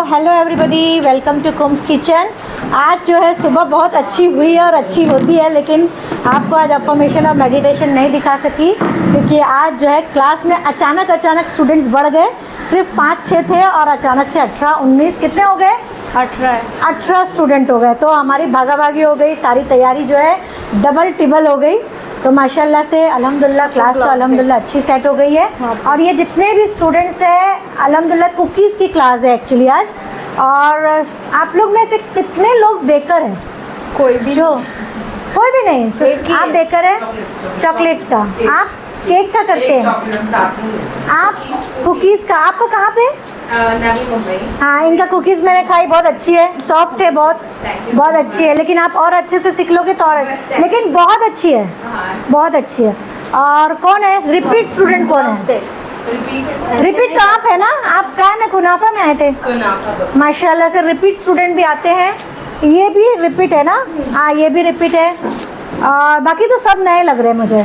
Hello everybody, welcome to कुम्स kitchen. आज जो है सुबह बहुत अच्छी हुई और अच्छी होती है, लेकिन आपको आज अफर्मेशन और मेडिटेशन नहीं दिखा सकी क्योंकि आज जो है क्लास में अचानक स्टूडेंट्स बढ़ गए। सिर्फ 5-6 थे और अचानक से 18-19 कितने हो गए? 18 स्टूडेंट हो गए। तो हमारी भागा भागी हो गई, सारी तैयारी जो है डबल टिबल हो गई। तो माशाल्लाह से अल्हम्दुलिल्लाह क्लास तो अल्हम्दुलिल्लाह अच्छी सेट हो गई है। और ये जितने भी स्टूडेंट्स हैं अल्हम्दुलिल्लाह कुकीज़ की क्लास है एक्चुअली आज। और आप लोग में से कितने लोग बेकर हैं? कोई भी भी नहीं। तो आप बेकर हैं चॉकलेट्स का, आप केक का करते हैं, आप कुकीज़ का। आपको कहाँ पे? नवी मुंबई। हाँ, इनका कुकीज़ मैंने खाई, बहुत अच्छी है, सॉफ्ट है, बहुत अच्छी है। लेकिन आप और अच्छे से सीख लोगे तो और, लेकिन बहुत अच्छी है, बहुत अच्छी है। और कौन है रिपीट स्टूडेंट? कौन है रिपीट? तो आप है ना, आप कहाँ में कुनाफा में आए थे? माशाल्लाह से रिपीट स्टूडेंट भी आते हैं। ये भी रिपीट है ना? हाँ, ये भी रिपीट है। और बाकी तो सब नए लग रहे हैं मुझे।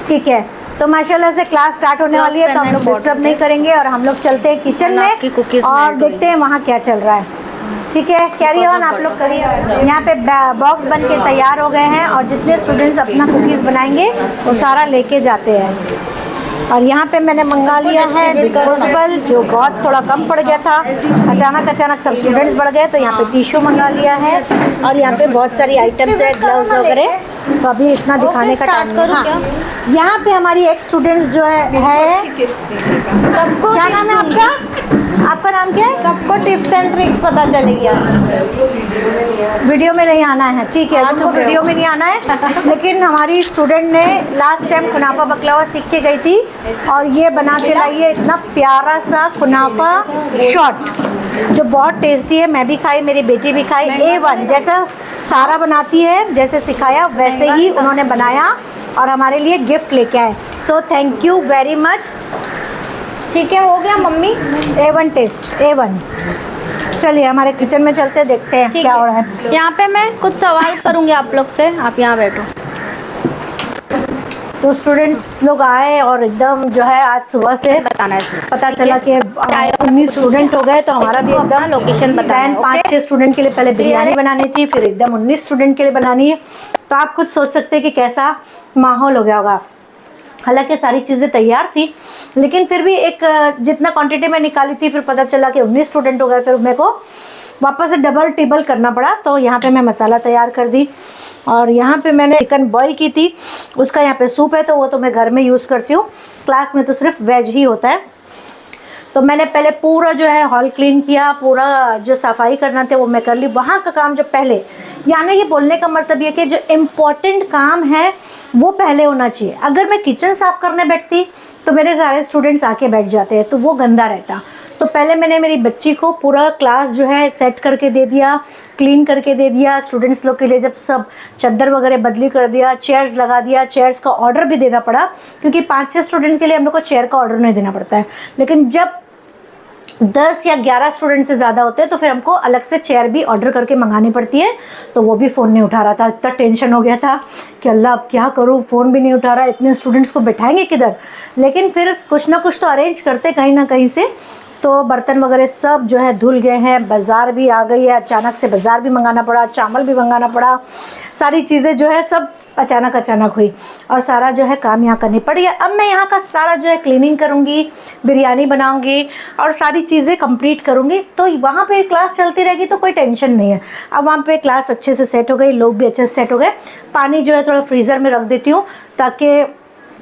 ठीक है, तो माशाल्लाह से क्लास स्टार्ट होने वाली है, तो हम लोग डिस्टर्ब नहीं करेंगे और हम लोग चलते हैं किचन में और देखते हैं वहाँ क्या चल रहा है। ठीक है, कैरी ऑन, आप लोग करिए। यहाँ पे बॉक्स बन के तैयार हो गए हैं और जितने स्टूडेंट्स अपना कुकीज़ बनाएंगे वो सारा लेके जाते हैं। और यहाँ पे मैंने मंगा लिया है डिस्पोजेबल, जो बहुत थोड़ा कम पड़ गया था। अचानक सब स्टूडेंट्स बढ़ गए तो यहाँ पे टिश्यू मंगा लिया है। और यहाँ पे बहुत सारी आइटम्स है, ग्लव्स वगैरह। तो अभी इतना दिखाने का टाइम नहीं है। यहाँ पे हमारी एक स्टूडेंट्स जो है सबको, क्या नाम है आपका? आपका नाम क्या है? सबको टिप्स एंड ट्रिक्स पता चलेगी। वीडियो में नहीं आना है, ठीक है, तुमको वीडियो में नहीं आना है। लेकिन हमारी स्टूडेंट ने लास्ट टाइम कुनाफा बकलावा सीख के गई थी और ये बना के लाई है इतना प्यारा सा कुनाफा शॉट, जो बहुत टेस्टी है। मैं भी खाई, मेरी बेटी भी खाई। A1 जैसा सारा बनाती है, जैसे सिखाया वैसे ही उन्होंने बनाया और हमारे लिए गिफ्ट लेके आए। So thank you very much. ठीक है, हो गया मम्मी? A1 test, A1। चलिए हमारे किचन में चलते, देखते हैं क्या हो रहा है। यहाँ पे मैं कुछ सवाल करूँगी आप लोग से, आप यहाँ बैठो। तो स्टूडेंट्स लोग आए और एकदम जो है आज सुबह से बताना है, पता चला कि 19 स्टूडेंट हो गए। तो हमारा भी एकदम लोकेशन बताना। 5-6 स्टूडेंट के लिए पहले बिरयानी बनानी थी, फिर एकदम 19 स्टूडेंट के लिए बनानी है। तो आप खुद सोच सकते हैं कि कैसा माहौल हो गया होगा। हालांकि सारी चीज़ें तैयार थी, लेकिन फिर भी एक जितना क्वांटिटी में निकाली थी, फिर पता चला कि 19 स्टूडेंट हो गए। फिर मेरे को वापस से डबल टिबल करना पड़ा। तो यहाँ पे मैं मसाला तैयार कर दी और यहाँ पे मैंने चिकन बॉईल की थी, उसका यहाँ पे सूप है, तो वो तो मैं घर में यूज़ करती हूँ। क्लास में तो सिर्फ वेज ही होता है। तो मैंने पहले पूरा जो है हॉल क्लीन किया, पूरा जो सफाई करना था वो मैं कर ली। वहाँ का काम जो पहले, यानी ये बोलने का मतलब ये कि जो इम्पोर्टेंट काम है वो पहले होना चाहिए। अगर मैं किचन साफ़ करने बैठती तो मेरे सारे स्टूडेंट्स आके बैठ जाते हैं, तो वो गंदा रहता। तो पहले मैंने मेरी बच्ची को पूरा क्लास जो है सेट करके दे दिया, क्लीन करके दे दिया। स्टूडेंट्स लोग के लिए जब सब चादर वगैरह बदली कर दिया, चेयर्स लगा दिया। चेयर्स का ऑर्डर भी देना पड़ा क्योंकि 5-6 स्टूडेंट के लिए हम लोग को चेयर का ऑर्डर नहीं देना पड़ता है। लेकिन जब 10 या 11 स्टूडेंट से ज़्यादा होते हैं तो फिर हमको अलग से चेयर भी ऑर्डर करके मंगानी पड़ती है। तो वो भी फ़ोन नहीं उठा रहा था, इतना टेंशन हो गया था कि अल्लाह अब क्या करूँ, फ़ोन भी नहीं उठा रहा, इतने स्टूडेंट्स को बिठाएंगे किधर। लेकिन फिर कुछ ना कुछ तो अरेंज करते कहीं ना कहीं से। तो बर्तन वगैरह सब जो है धुल गए हैं, बाज़ार भी आ गई है, अचानक से बाज़ार भी मंगाना पड़ा, चावल भी मंगाना पड़ा। सारी चीज़ें जो है सब अचानक हुई और सारा जो है काम यहाँ करनी पड़ी है। अब मैं यहाँ का सारा जो है क्लीनिंग करूँगी, बिरयानी बनाऊँगी और सारी चीज़ें कंप्लीट करूँगी। तो वहाँ पे क्लास चलती रहेगी तो कोई टेंशन नहीं है। अब वहाँ पे क्लास अच्छे से सेट हो गई, लोग भी अच्छे से सेट हो गए। पानी जो है थोड़ा फ्रीज़र में रख देती हूँ ताकि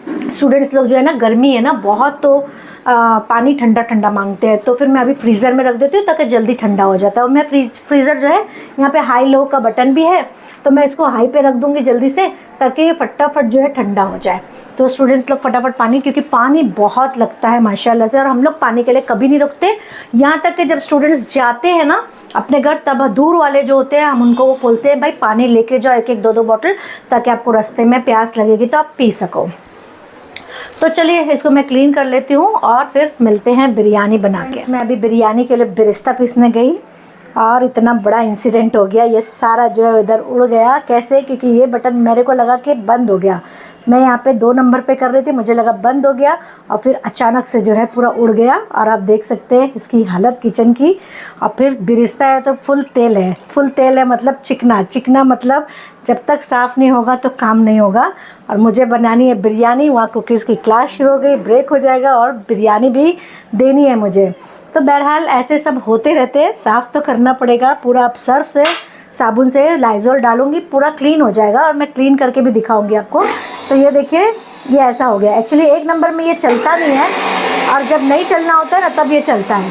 स्टूडेंट्स लोग जो है ना, गर्मी है ना बहुत, तो पानी ठंडा मांगते हैं। तो फिर मैं अभी फ्रीज़र में रख देती हूँ ताकि जल्दी ठंडा हो जाता है। और मैं फ्रीज़र जो है यहाँ पे हाई लो का बटन भी है, तो मैं इसको हाई पे रख दूँगी जल्दी से ताकि ये फटाफट जो है ठंडा हो जाए। तो स्टूडेंट्स लोग फटाफट पानी, क्योंकि पानी बहुत लगता है माशाल्लाह से, और हम लोग पानी के लिए कभी नहीं रुकते। यहाँ तक कि जब स्टूडेंट्स जाते हैं ना अपने घर, तब दूर वाले जो होते हैं हम उनको वो बोलते हैं भाई पानी लेके जाओ 1-1, 2-2 बॉटल, ताकि आपको रास्ते में प्यास लगेगी तो आप पी सको। तो चलिए इसको मैं क्लीन कर लेती हूँ और फिर मिलते हैं बिरयानी बना के। मैं अभी बिरयानी के लिए बिरिस्ता पीसने गई और इतना बड़ा इंसिडेंट हो गया। ये सारा जो है इधर उड़ गया। कैसे? क्योंकि ये बटन मेरे को लगा कि बंद हो गया, मैं यहाँ पे 2 नंबर पे कर रही थी, मुझे लगा बंद हो गया और फिर अचानक से जो है पूरा उड़ गया। और आप देख सकते हैं इसकी हालत किचन की। और फिर बिरिस्ता है तो फुल तेल है, फुल तेल है मतलब चिकना चिकना, मतलब जब तक साफ़ नहीं होगा तो काम नहीं होगा। और मुझे बनानी है बिरयानी, वहाँ कुकीज़ की क्लास शुरू हो गई, ब्रेक हो जाएगा और बिरयानी भी देनी है मुझे। तो बहरहाल ऐसे सब होते रहते हैं, साफ़ तो करना पड़ेगा पूरा। अब सर्फ से साबुन से लाइजोल डालूंगी, पूरा क्लीन हो जाएगा और मैं क्लीन करके भी दिखाऊंगी आपको। तो ये देखिए ये ऐसा हो गया। एक्चुअली 1 नंबर में ये चलता नहीं है और जब नहीं चलना होता है ना तब ये चलता है।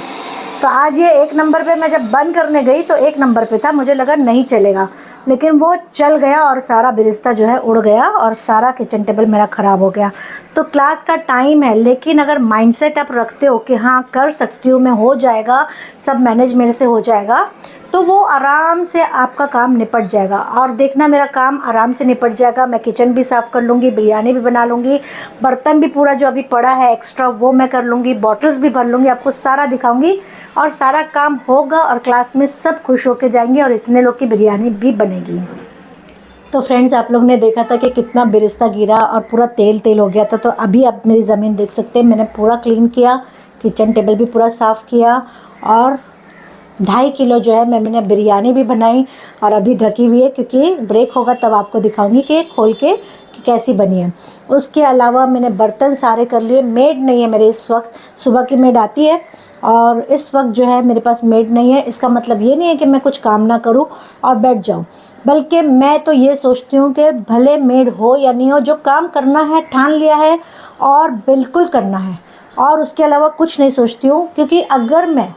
तो आज ये 1 नंबर पे मैं जब बंद करने गई तो 1 नंबर पे था, मुझे लगा नहीं चलेगा, लेकिन वो चल गया और सारा बिरिस्ता जो है उड़ गया और सारा किचन टेबल मेरा ख़राब हो गया। तो क्लास का टाइम है, लेकिन अगर माइंडसेट आप रखते हो कि हाँ कर सकती हूँ मैं, हो जाएगा, सब मैनेज मेरे से हो जाएगा, तो वो आराम से आपका काम निपट जाएगा। और देखना मेरा काम आराम से निपट जाएगा। मैं किचन भी साफ़ कर लूँगी, बिरयानी भी बना लूँगी, बर्तन भी पूरा जो अभी पड़ा है एक्स्ट्रा वो मैं कर लूँगी, बॉटल्स भी भर लूँगी, आपको सारा दिखाऊँगी और सारा काम होगा और क्लास में सब खुश होके जाएंगे और इतने लोग की बिरयानी भी बनेगी। तो फ्रेंड्स आप लोग ने देखा था कि कितना बिरिस्ता गिरा और पूरा तेल तेल हो गया था। तो अभी आप मेरी ज़मीन देख सकते हैं, मैंने पूरा क्लीन किया, किचन टेबल भी पूरा साफ़ किया और 2.5 किलो जो है मैंने बिरयानी भी बनाई और अभी ढकी हुई है, क्योंकि ब्रेक होगा तब आपको दिखाऊंगी कि खोल के कि कैसी बनी है। उसके अलावा मैंने बर्तन सारे कर लिए। मेड नहीं है मेरे इस वक्त, सुबह की मेड आती है और इस वक्त जो है मेरे पास मेड नहीं है। इसका मतलब ये नहीं है कि मैं कुछ काम ना करूं और बैठ जाऊं, बल्कि मैं तो ये सोचती हूँ कि भले मेड हो या नहीं हो, जो काम करना है ठान लिया है और बिल्कुल करना है, और उसके अलावा कुछ नहीं सोचती हूँ। क्योंकि अगर मैं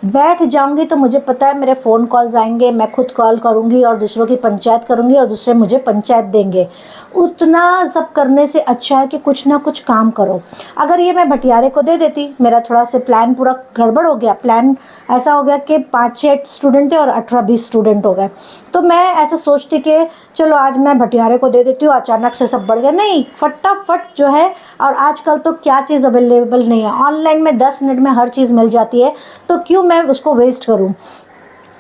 बैठ जाऊंगी तो मुझे पता है मेरे फ़ोन कॉल्स आएंगे, मैं खुद कॉल करूंगी और दूसरों की पंचायत करूंगी और दूसरे मुझे पंचायत देंगे। उतना सब करने से अच्छा है कि कुछ ना कुछ काम करो। अगर ये मैं भटियारे को दे देती, मेरा थोड़ा सा प्लान पूरा गड़बड़ हो गया। प्लान ऐसा हो गया कि 5-6 स्टूडेंट थे और 18-20 स्टूडेंट हो गए। तो मैं ऐसा सोचती कि चलो आज मैं भटियारे को दे देती हूँ, अचानक से सब बढ़ गया। नहीं, फटाफट जो है, और आजकल तो क्या चीज़ अवेलेबल नहीं है, ऑनलाइन में 10 मिनट में हर चीज़ मिल जाती है, तो क्यों मैं उसको वेस्ट करूं।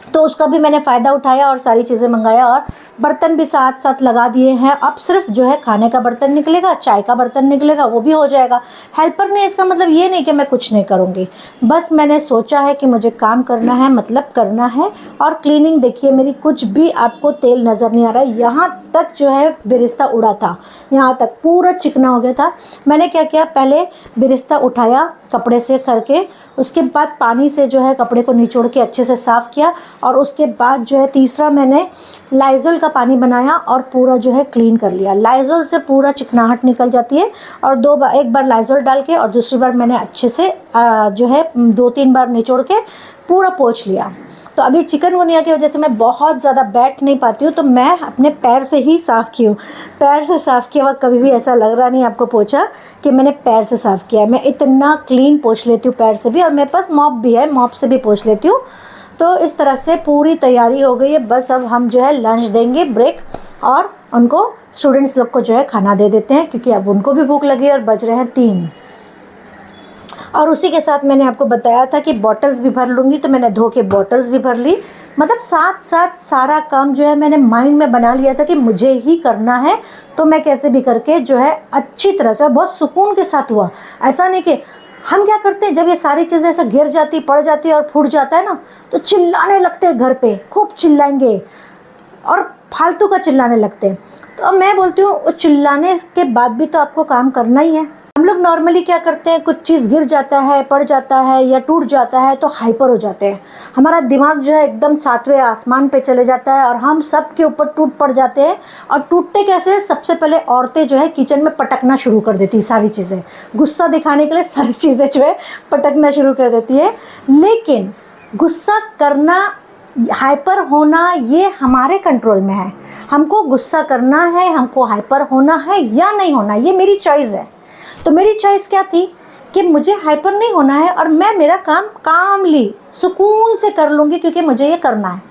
तो उसका भी मैंने फ़ायदा उठाया और सारी चीज़ें मंगाया और बर्तन भी साथ साथ लगा दिए हैं। अब सिर्फ जो है खाने का बर्तन निकलेगा, चाय का बर्तन निकलेगा, वो भी हो जाएगा। हेल्पर नहीं, इसका मतलब ये नहीं कि मैं कुछ नहीं करूँगी, बस मैंने सोचा है कि मुझे काम करना है, मतलब करना है। और क्लीनिंग देखिए मेरी, कुछ भी आपको तेल नज़र नहीं आ रहा है। यहाँ तक जो है बिरिस्ता उड़ा था, यहाँ तक पूरा चिकना हो गया था। मैंने क्या किया, पहले बिरिस्ता उठाया कपड़े से करके, उसके बाद पानी से जो है कपड़े को निचोड़ के अच्छे से साफ़ किया और उसके बाद जो है तीसरा मैंने लाइजोल का पानी बनाया और पूरा जो है क्लीन कर लिया। लाइजोल से पूरा चिकनाहट निकल जाती है और एक बार लाइजोल डाल के और दूसरी बार मैंने अच्छे से जो है 2-3 बार निचोड़ के पूरा पोंछ लिया। तो अभी चिकनगुनिया की वजह से मैं बहुत ज़्यादा बैठ नहीं पाती हूँ, तो मैं अपने पैर से ही साफ़ की हूँ। पैर से साफ़ किया हुआ कभी भी ऐसा लग रहा नहीं आपको पोछा कि मैंने पैर से साफ़ किया है। मैं इतना क्लीन पोंछ लेती हूँ पैर से भी, और मेरे पास मॉप भी है, मॉप से भी पोंछ लेती हूँ। तो इस तरह से पूरी तैयारी हो गई है। बस अब हम जो है लंच देंगे, ब्रेक, और उनको स्टूडेंट्स लोग को जो है खाना दे देते हैं, क्योंकि अब उनको भी भूख लगी और बज रहे हैं 3। और उसी के साथ मैंने आपको बताया था कि बॉटल्स भी भर लूँगी, तो मैंने धो के बॉटल्स भी भर ली। मतलब साथ साथ सारा काम जो है मैंने माइंड में बना लिया था कि मुझे ही करना है, तो मैं कैसे भी करके जो है अच्छी तरह से, बहुत सुकून के साथ हुआ। ऐसा नहीं कि हम क्या करते हैं, जब ये सारी चीज़ें ऐसे गिर जाती, पड़ जाती है और फूट जाता है ना, तो चिल्लाने लगते हैं घर पे, खूब चिल्लाएंगे और फालतू का चिल्लाने लगते हैं। तो अब मैं बोलती हूँ चिल्लाने के बाद भी तो आपको काम करना ही है। हम लोग नॉर्मली क्या करते हैं, कुछ चीज़ गिर जाता है, पड़ जाता है या टूट जाता है तो हाइपर हो जाते हैं। हमारा दिमाग जो है एकदम 7वें आसमान पे चले जाता है और हम सब के ऊपर टूट पड़ जाते हैं। और टूटते कैसे, सबसे पहले औरतें जो है किचन में पटकना शुरू कर देती है सारी चीज़ें, गुस्सा दिखाने के लिए सारी चीज़ें जो है पटकना शुरू कर देती है। लेकिन गुस्सा करना, हाइपर होना, ये हमारे कंट्रोल में है। हमको गुस्सा करना है, हमको हाइपर होना है या नहीं होना, ये मेरी चॉइस है। तो मेरी चॉइस क्या थी कि मुझे हाइपर नहीं होना है और मैं मेरा काम कामली सुकून से कर लूँगी, क्योंकि मुझे ये करना है।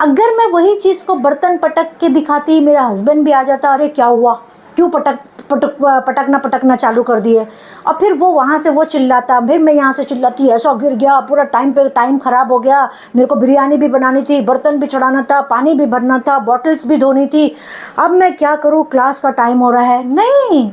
अगर मैं वही चीज़ को बर्तन पटक के दिखाती, मेरा हस्बैंड भी आ जाता, अरे क्या हुआ, क्यों पटक पटकना चालू कर दिए। और फिर वो वहाँ से वो चिल्लाता, फिर मैं यहाँ से चिल्लाती, ऐसा गिर गया, पूरा टाइम ख़राब हो गया। मेरे को बिरयानी भी बनानी थी, बर्तन भी चढ़ाना था, पानी भी भरना था, बॉटल्स भी धोनी थी। अब मैं क्या करूँ, क्लास का टाइम हो रहा है। नहीं,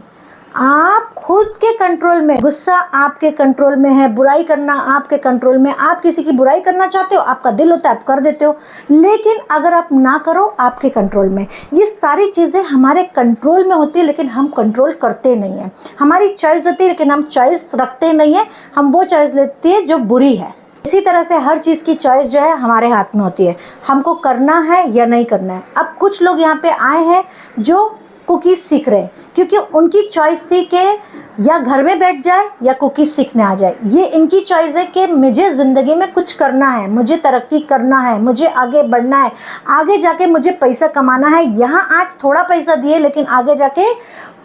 आप खुद के कंट्रोल में, गुस्सा आपके कंट्रोल में है, बुराई करना आपके कंट्रोल में। आप किसी की बुराई करना चाहते हो, आपका दिल होता है, आप कर देते हो। लेकिन अगर आप ना करो, आपके कंट्रोल में। ये सारी चीज़ें हमारे कंट्रोल में होती है, लेकिन हम कंट्रोल करते नहीं हैं। हमारी चॉइस होती है, लेकिन हम चॉइस रखते नहीं हैं। हम वो चॉइस लेते हैं जो बुरी है। इसी तरह से हर चीज़ की चॉइस जो है हमारे हाथ में होती है, हमको करना है या नहीं करना है। अब कुछ लोग यहाँ पे आए हैं जो कुकीज़ सीख रहे हैं, क्योंकि उनकी चॉइस थी कि या घर में बैठ जाए या कुकीज़ सीखने आ जाए। ये इनकी चॉइस है कि मुझे ज़िंदगी में कुछ करना है, मुझे तरक्की करना है, मुझे आगे बढ़ना है, आगे जाके मुझे पैसा कमाना है। यहाँ आज थोड़ा पैसा दिए, लेकिन आगे जाके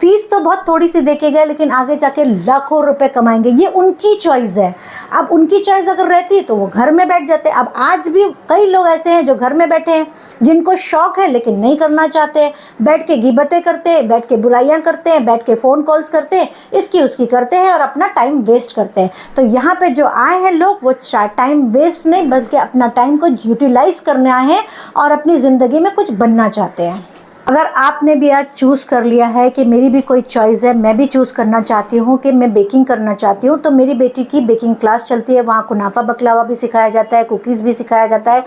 फीस तो बहुत थोड़ी सी देके गए, लेकिन आगे जाके लाखों रुपए कमाएंगे। ये उनकी चॉइस है। अब उनकी चॉइस अगर रहती तो वो घर में बैठ जाते। अब आज भी कई लोग ऐसे हैं जो घर में बैठे हैं, जिनको शौक है लेकिन नहीं करना चाहते। बैठ के गिबतें करते हैं, बैठ के बुराइयां करते हैं, बैठ के फ़ोन कॉल्स करते हैं, इसकी उसकी करते हैं और अपना टाइम वेस्ट करते हैं। तो यहाँ पे जो आए हैं लोग, वो टाइम वेस्ट नहीं, बल्कि अपना टाइम को यूटिलाइज करने आए हैं और अपनी ज़िंदगी में कुछ बनना चाहते हैं। अगर आपने भी आज चूज़ कर लिया है कि मेरी भी कोई चॉइस है, मैं भी चूज़ करना चाहती हूँ कि मैं बेकिंग करना चाहती हूँ, तो मेरी बेटी की बेकिंग क्लास चलती है। वहाँ कुनाफा बकलावा भी सिखाया जाता है, कुकीज़ भी सिखाया जाता है,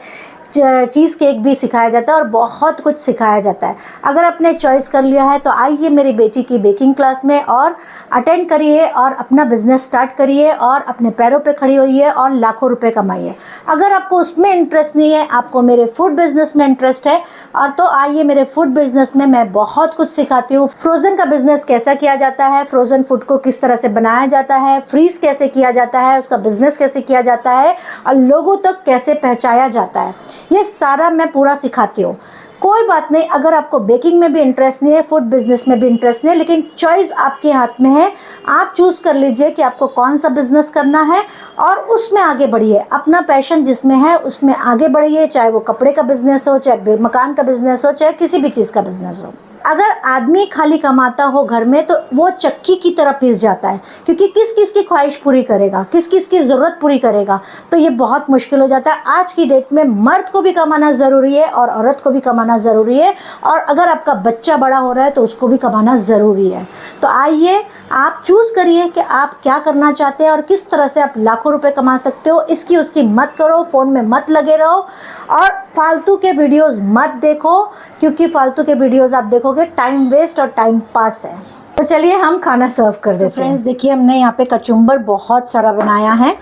चीज़ केक भी सिखाया जाता है और बहुत कुछ सिखाया जाता है। अगर आपने चॉइस कर लिया है तो आइए मेरी बेटी की बेकिंग क्लास में और अटेंड करिए और अपना बिजनेस स्टार्ट करिए और अपने पैरों पे खड़ी होइए और लाखों रुपए कमाइए। अगर आपको उसमें इंटरेस्ट नहीं है, आपको मेरे फूड बिज़नेस में इंटरेस्ट है, और तो आइए मेरे फूड बिज़नेस में मैं बहुत कुछ सिखाती हूँ। फ्रोज़न का बिज़नेस कैसा किया जाता है, फ्रोज़न फूड को किस तरह से बनाया जाता है, फ्रीज़ कैसे किया जाता है, उसका बिज़नेस कैसे किया जाता है और लोगों तक कैसे पहुँचाया जाता है, ये सारा मैं पूरा सिखाती हूँ। कोई बात नहीं, अगर आपको बेकिंग में भी इंटरेस्ट नहीं है, फूड बिजनेस में भी इंटरेस्ट नहीं है, लेकिन चॉइस आपके हाथ में है। आप चूज़ कर लीजिए कि आपको कौन सा बिज़नेस करना है और उसमें आगे बढ़िए। अपना पैशन जिसमें है उसमें आगे बढ़िए, चाहे वो कपड़े का बिज़नेस हो, चाहे मकान का बिज़नेस हो, चाहे किसी भी चीज़ का बिज़नेस हो। अगर आदमी खाली कमाता हो घर में तो वो चक्की की तरह पीस जाता है, क्योंकि किस किस की ख्वाहिश पूरी करेगा, किस किस की ज़रूरत पूरी करेगा, तो ये बहुत मुश्किल हो जाता है। आज की डेट में मर्द को भी कमाना ज़रूरी है और औरत को भी कमाना ज़रूरी है, और अगर आपका बच्चा बड़ा हो रहा है तो उसको भी कमाना ज़रूरी है। तो आइए आप चूज़ करिए कि आप क्या करना चाहते हैं और किस तरह से आप लाखों रुपए कमा सकते हो। इसकी उसकी मत करो, फ़ोन में मत लगे रहो और फालतू के वीडियोस मत देखो, क्योंकि फालतू के वीडियोस आप देखोगे टाइम वेस्ट और टाइम पास है। तो चलिए हम खाना सर्व कर देते हैं। फ्रेंड्स देखिए, हमने यहाँ पे कचुम्बर बहुत सारा बनाया है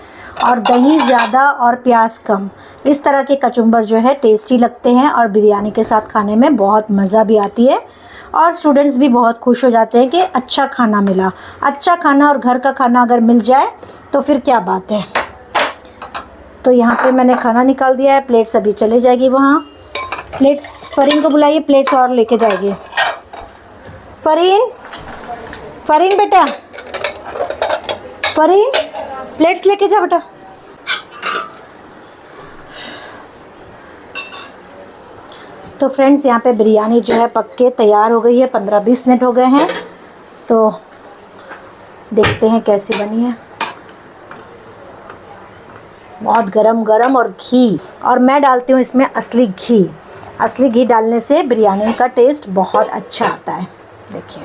और दही ज़्यादा और प्याज कम। इस तरह के कचुम्बर जो है टेस्टी लगते हैं और बिरयानी के साथ खाने में बहुत मज़ा भी आती है और स्टूडेंट्स भी बहुत खुश हो जाते हैं कि अच्छा खाना मिला। अच्छा खाना और घर का खाना अगर मिल जाए तो फिर क्या बात है। तो यहाँ पे मैंने खाना निकाल दिया है, प्लेट्स अभी चले जाएगी वहाँ। प्लेट्स, फरीन को बुलाइए, प्लेट्स और लेके जाएगी। फरीन, फरीन बेटा, फरीन प्लेट्स लेके जा बेटा। तो फ्रेंड्स यहाँ पे बिरयानी जो है पक के तैयार हो गई है, 15-20 मिनट हो गए हैं। तो देखते हैं कैसी बनी है। बहुत गरम गरम और घी, और मैं डालती हूँ इसमें असली घी। असली घी डालने से बिरयानी का टेस्ट बहुत अच्छा आता है। देखिए,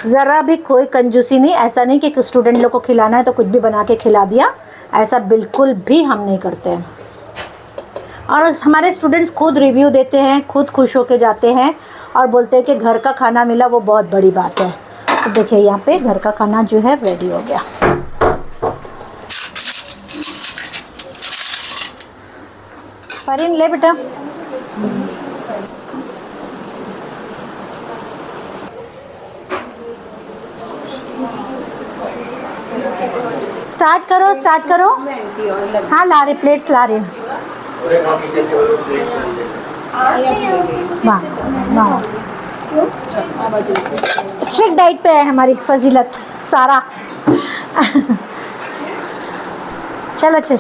ज़रा भी कोई कंजूसी नहीं। ऐसा नहीं कि स्टूडेंट लोग को खिलाना है तो कुछ भी बना के खिला दिया, ऐसा बिल्कुल भी हम नहीं करते हैं। और हमारे स्टूडेंट्स खुद रिव्यू देते हैं, खुद खुश होके जाते हैं और बोलते हैं कि घर का खाना मिला, वो बहुत बड़ी बात है। तो देखिए यहाँ पे घर का खाना जो है रेडी हो गया। फरीन ले बेटा। स्टार्ट करो, स्टार्ट करो। हाँ ला रहे, प्लेट्स ला रहे। वाह वाह, स्ट्रिक्ट डाइट पे है हमारी फजीलत सारा। चलो चल।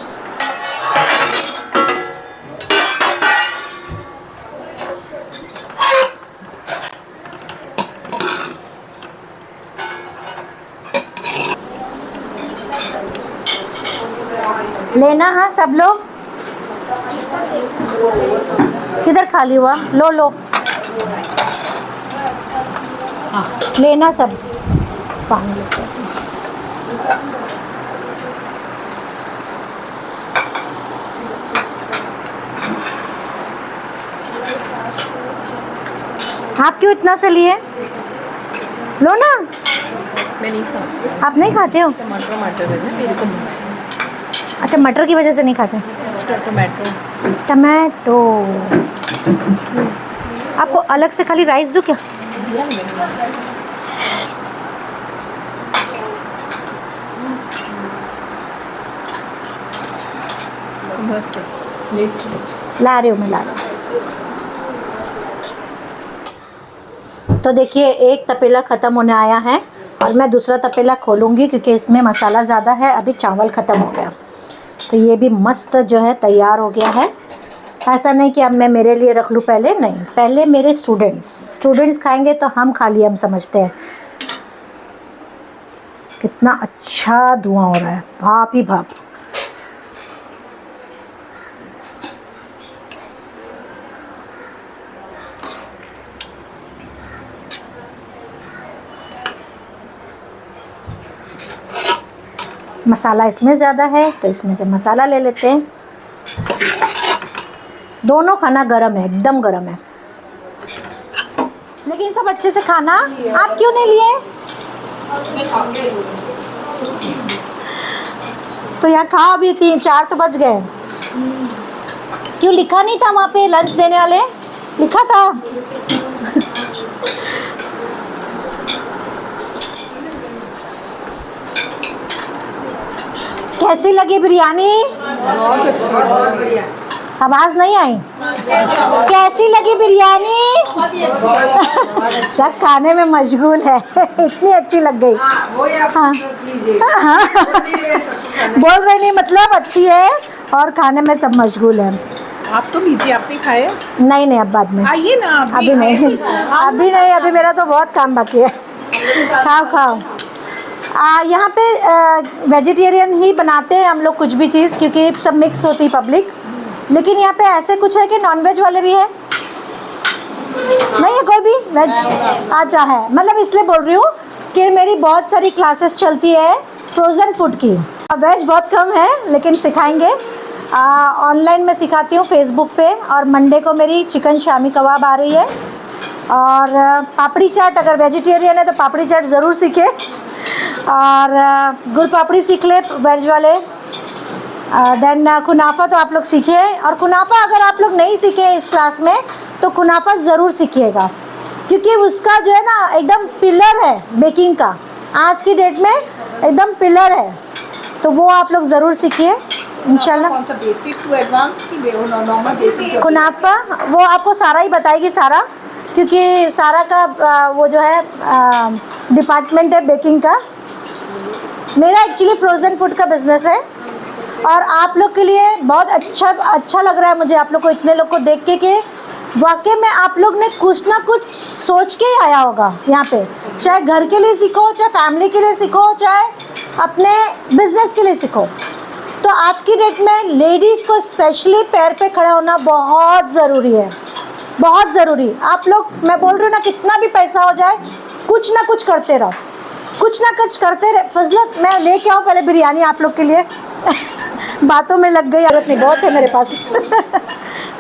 सब लोग? किधर खाली हुआ? लो लो, लेना सब। पानी लेते हैं। आप क्यों इतना से लिए? लो ना। मैं नहीं खाती, आप नहीं खाते हो? टमाटर मटर है ना मेरे को बनाया अच्छा, मटर की वजह से नहीं खाते? टमाटो। टमाटो। आपको अलग से खाली राइस दूँ क्या? दिया ना मैंने। बस ले ला रही हूँ, मैं ला रही हूँ। तो देखिए, एक तपेला ख़त्म होने आया है और मैं दूसरा तपेला खोलूँगी क्योंकि इसमें मसाला ज़्यादा है। अभी चावल ख़त्म हो गया, तो ये भी मस्त जो है तैयार हो गया है। ऐसा नहीं कि अब मैं मेरे लिए रख लूँ पहले, नहीं, पहले मेरे स्टूडेंट्स खाएंगे तो हम खा लिए, हम समझते हैं। कितना अच्छा धुआं हो रहा है, भाप ही भाप। मसाला इसमें ज़्यादा है तो इसमें से मसाला ले लेते हैं। दोनों खाना गरम है, एकदम गरम है। लेकिन सब अच्छे से खाना। आप क्यों नहीं लिए? तो यहाँ खा, अभी 3-4 तो बज गए। क्यों लिखा नहीं था वहाँ पे लंच देने वाले? लिखा था। कैसी लगी बिरयानी? आवाज़ नहीं आई। कैसी लगी बिरयानी? सब खाने में मशगूल है। इतनी अच्छी लग गई। हाँ हाँ, बोल रहे नहीं, मतलब अच्छी है और खाने में सब मशगूल है। आप तो लीजिए, आपने खाए? नहीं, अब बाद में। आइए ना, अभी नहीं, अभी मेरा तो बहुत काम बाकी है। खाओ। यहाँ पे वेजिटेरियन ही बनाते हैं हम लोग कुछ भी चीज़, क्योंकि सब मिक्स होती पब्लिक। लेकिन यहाँ पे ऐसे कुछ है कि नॉनवेज वाले भी है, नहीं है कोई भी वेज? अच्छा है, मतलब इसलिए बोल रही हूँ कि मेरी बहुत सारी क्लासेस चलती है फ्रोज़न फूड की। वेज बहुत कम है लेकिन सिखाएंगे। ऑनलाइन में सिखाती हूँ फेसबुक पे, और मंडे को मेरी चिकन शामी कबाब आ रही है। और पापड़ी चाट, अगर वेजिटेरियन है तो पापड़ी चाट ज़रूर सीखे, और गुड़ पापड़ी सीख ले वेज वाले। देन कुनाफा तो आप लोग सीखे, और कुनाफा अगर आप लोग नहीं सीखे इस क्लास में तो कुनाफा ज़रूर सीखिएगा, क्योंकि उसका जो है ना एकदम पिलर है बेकिंग का, आज की डेट में एकदम पिलर है। तो वो आप लोग ज़रूर सीखिए इंशाल्लाह। कौन सा बेसिक टू एडवांस की नॉर्मल बेसिक? कुनाफा वो आपको सारा ही बताएगी, सारा, क्योंकि सारा का वो जो है डिपार्टमेंट है बेकिंग का। मेरा एक्चुअली फ्रोज़न फूड का बिज़नेस है, और आप लोग के लिए बहुत अच्छा लग रहा है मुझे आप लोग को, इतने लोग को देख के कि वाकई में आप लोग ने कुछ ना कुछ सोच के ही आया होगा यहाँ पे। चाहे घर के लिए सीखो, चाहे फैमिली के लिए सीखो, चाहे अपने बिजनेस के लिए सीखो। तो आज की डेट में लेडीज़ को स्पेशली पैर पे खड़ा होना बहुत ज़रूरी है, बहुत ज़रूरी। आप लोग, मैं बोल रही हूँ ना, कितना भी पैसा हो जाए कुछ ना कुछ करते रहो, कुछ ना कुछ करते रहे। फजलत, मैं लेके आऊँ पहले बिरयानी आप लोग के लिए? बातों में लग गई, जरूरत नहीं, बहुत है मेरे पास।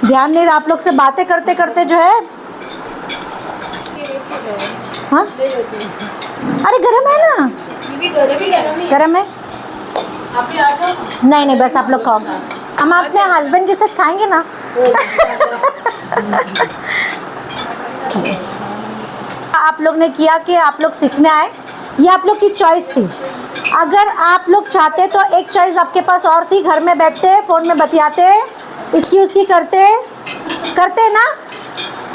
ध्यान नहीं रहा, आप लोग से बातें करते करते जो है। हाँ, अरे गरम है ना? गरम है? नहीं, बस आप लोग खाओ, हम अपने हस्बैंड के साथ खाएंगे ना। आप लोग ने किया कि आप लोग सीखने आए, ये आप लोग की चॉइस थी। अगर आप लोग चाहते तो एक चॉइस आपके पास और थी, घर में बैठते फ़ोन में बतियाते, इसकी उसकी करते ना।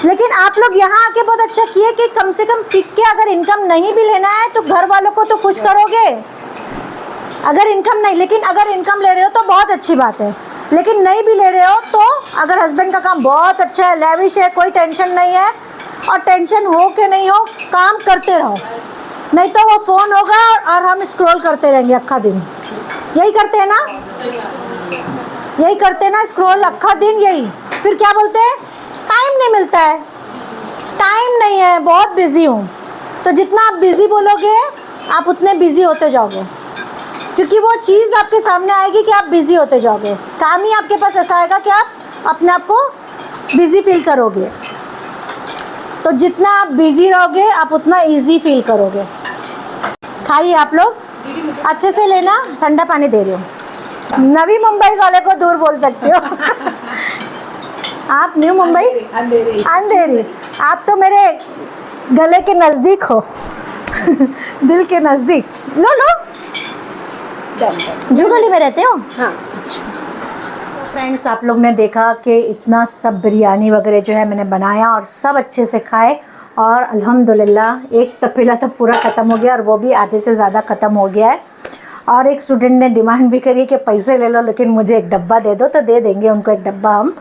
लेकिन आप लोग यहाँ आके बहुत अच्छा किए कि कम से कम सीख के, अगर इनकम नहीं भी लेना है तो घर वालों को तो खुश करोगे। अगर इनकम नहीं, लेकिन अगर इनकम ले रहे हो तो बहुत अच्छी बात है, लेकिन नहीं भी ले रहे हो तो अगर हस्बैंड का काम बहुत अच्छा है, लेविश है, कोई टेंशन नहीं है, और टेंशन हो कि नहीं हो, काम करते रहो। नहीं तो वो फ़ोन होगा और हम स्क्रॉल करते रहेंगे अक्खा दिन। यही करते हैं ना? यही करते ना, स्क्रॉल अक्खा दिन यही, फिर क्या बोलते हैं टाइम नहीं मिलता है, टाइम नहीं है, बहुत बिजी हूँ। तो जितना आप बिजी बोलोगे आप उतने बिजी होते जाओगे, क्योंकि वो चीज़ आपके सामने आएगी कि आप बिजी होते जाओगे। काम ही आपके पास ऐसा आएगा कि आप अपने आप को बिजी फील करोगे। तो जितना आप बिजी रहोगे आप उतना इजी फील करोगे। खाइए आप लोग, अच्छे से लेना, ठंडा पानी दे रही हूँ। नवी मुंबई वाले को दूर बोल सकते हो आप न्यू मुंबई अंधेरी अंधेरी, आप तो मेरे गले के नज़दीक हो दिल के नज़दीक। लो लो, जो गली में रहते हो। हाँ। फ्रेंड्स, आप लोग ने देखा कि इतना सब बिरयानी वगैरह जो है मैंने बनाया और सब अच्छे से खाए, और अल्हम्दुलिल्लाह एक तपेला तो पूरा ख़त्म हो गया और वो भी आधे से ज़्यादा ख़त्म हो गया है। और एक स्टूडेंट ने डिमांड भी करी कि पैसे ले लो लेकिन मुझे एक डब्बा दे दो, तो दे देंगे उनको एक डब्बा हम।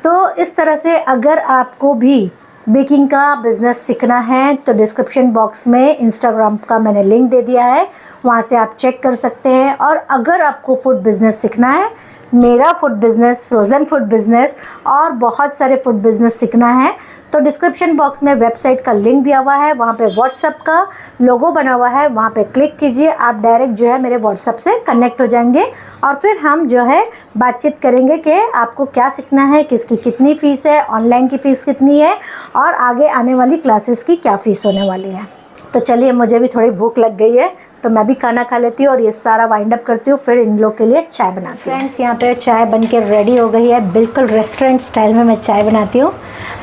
तो इस तरह से अगर आपको भी बेकिंग का बिज़नेस सीखना है तो डिस्क्रिप्शन बॉक्स में इंस्टाग्राम का मैंने लिंक दे दिया है, वहाँ से आप चेक कर सकते हैं। और अगर आपको फूड बिज़नेस सीखना है, मेरा food business, frozen food business और बहुत सारे फूड बिज़नेस सीखना है, तो डिस्क्रिप्शन बॉक्स में वेबसाइट का लिंक दिया हुआ है, वहाँ पे व्हाट्सएप का लोगो बना हुआ है, वहाँ पे क्लिक कीजिए, आप डायरेक्ट जो है मेरे व्हाट्सएप से कनेक्ट हो जाएंगे और फिर हम जो है बातचीत करेंगे कि आपको क्या सीखना है, किसकी कितनी फ़ीस है, ऑनलाइन की फ़ीस कितनी है और आगे आने वाली क्लासेस की क्या फ़ीस होने वाली है। तो चलिए, मुझे भी थोड़ी भूख लग गई है तो मैं भी खाना खा लेती हूँ और ये सारा वाइंड अप करती हूँ, फिर इन लोग के लिए चाय बनाती हूँ। फ्रेंड्स, यहाँ पे चाय बन के रेडी हो गई है, बिल्कुल रेस्टोरेंट स्टाइल में मैं चाय बनाती हूँ।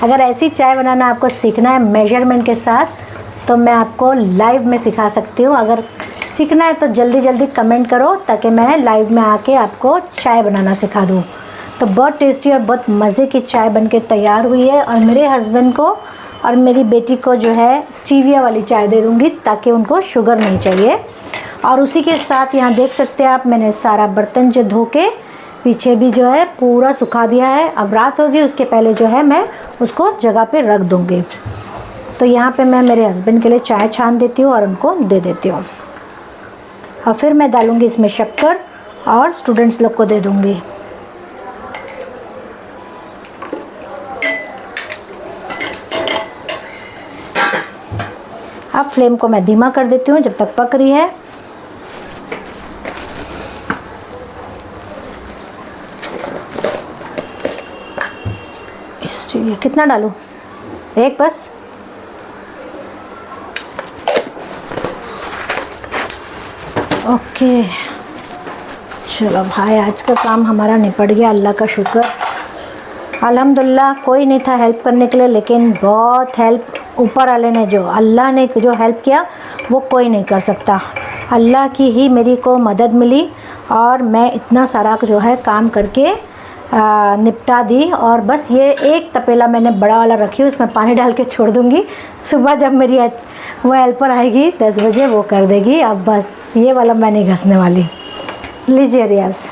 अगर ऐसी चाय बनाना आपको सीखना है मेजरमेंट के साथ तो मैं आपको लाइव में सिखा सकती हूँ। अगर सीखना है तो जल्दी जल्दी कमेंट करो ताकि मैं लाइव में आके आपको चाय बनाना सिखा दूँ। तो बहुत टेस्टी और बहुत मज़े की चाय बन के तैयार हुई है और मेरे हस्बैंड को और मेरी बेटी को जो है स्टीविया वाली चाय दे दूँगी ताकि उनको शुगर नहीं चाहिए। और उसी के साथ यहाँ देख सकते हैं आप, मैंने सारा बर्तन जो धो के पीछे भी जो है पूरा सुखा दिया है। अब रात होगी, उसके पहले जो है मैं उसको जगह पे रख दूँगी। तो यहाँ पे मैं मेरे हस्बैंड के लिए चाय छान देती हूँ और उनको दे देती हूँ और फिर मैं डालूँगी इसमें शक्कर और स्टूडेंट्स लोग को दे दूँगी। अब फ्लेम को मैं धीमा कर देती हूँ जब तक पक रही है। चाहिए कितना डालूं? एक बस। ओके, चलो भाई, आज का काम हमारा निपट गया, अल्लाह का शुक्र, अल्हम्दुलिल्लाह। कोई नहीं था हेल्प करने के लिए, लेकिन बहुत हेल्प ऊपर वाले ने, जो अल्लाह ने जो हेल्प किया वो कोई नहीं कर सकता। अल्लाह की ही मेरी को मदद मिली और मैं इतना सारा जो है काम करके निपटा दी। और बस ये एक तपेला मैंने बड़ा वाला रखी, उसमें पानी डाल के छोड़ दूँगी। सुबह जब मेरी वो हेल्पर आएगी 10 बजे, वो कर देगी। अब बस ये वाला मैं नहीं घसने वाली। लीजिए रियाज।